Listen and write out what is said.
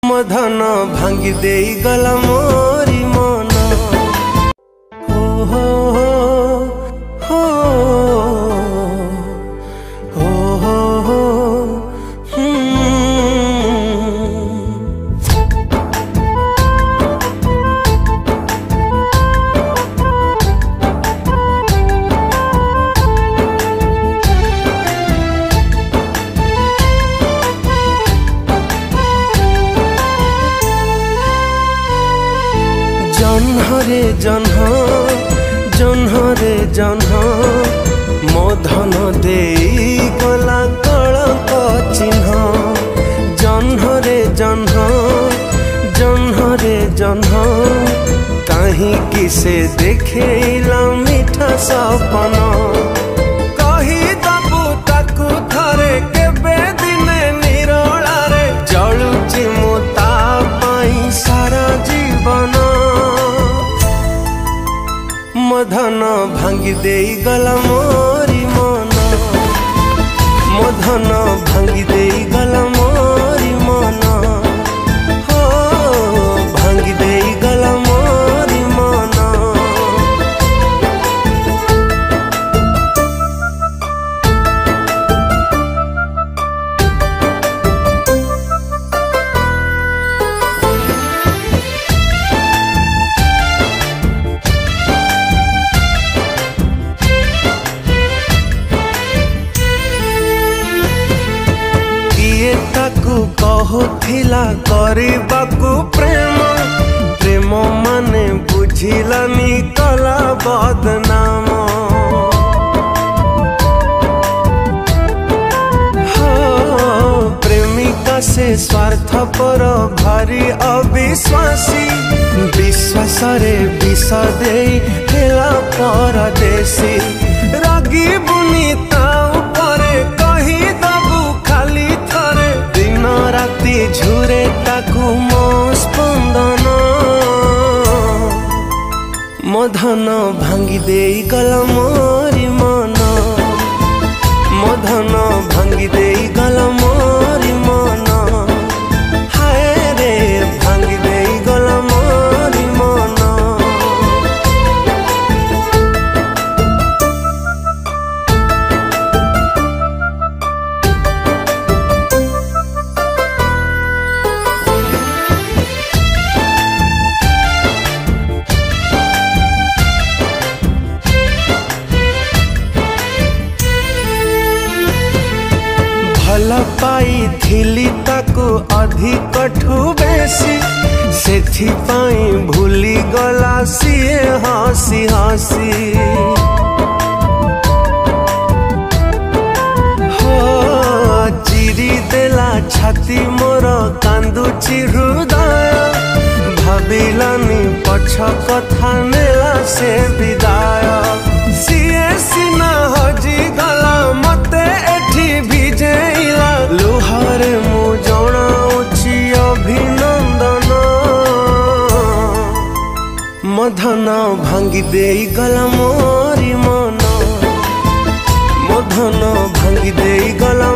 मधन भांगी देई गला मोरी मन। हो हो हो हो हो हो जन्हरे जन्ह जन्हरे जन्ह मधन देई गला कलंक चिन्ह। जन्हरे जन्ह जन्हरे जन्ह कहीं किसे देखेला मीठा सपन। कही दबु ताकू थरे केबे दिने निरोलारे जलुची मु ता पाई सारा जीवन। मधन भांगी देई गला मोरी मन। मधन भांगी देई गला मोरी मन। हो भांगी देई गला मोरी मन। कहूथिला करबाकू प्रेम प्रेम माने बुझिलानी कला बदनाम। प्रेमिका से स्वार्थपर भारी अविश्वासी विश्वास रे विष देई हेला परदेसी। रागी बुनी ताऊ परे कही दबु खाली थरे दिन राति झुरे ताकू मो स्पंदन। मधन भांगी देई गला मोरी मन। मधन भांगी देई गला मोरी मन। हाय रे भांगी देई गला मोरी मन। भल पाई थिली ताकू अधिक ठू बेसी सेथि पाई भूली गला सिए हसी हसी। हो चिरी देला छाती मोर कांदुची हृदय। भाविलानी पछ कथा नेला से विदाय। सिए सिना हजी गला मते एठी भिजेला लुहारे मु जणाउछि अभिनंदन। मधन भांगी देई गला मोरी मन। मधन भांगी देई गला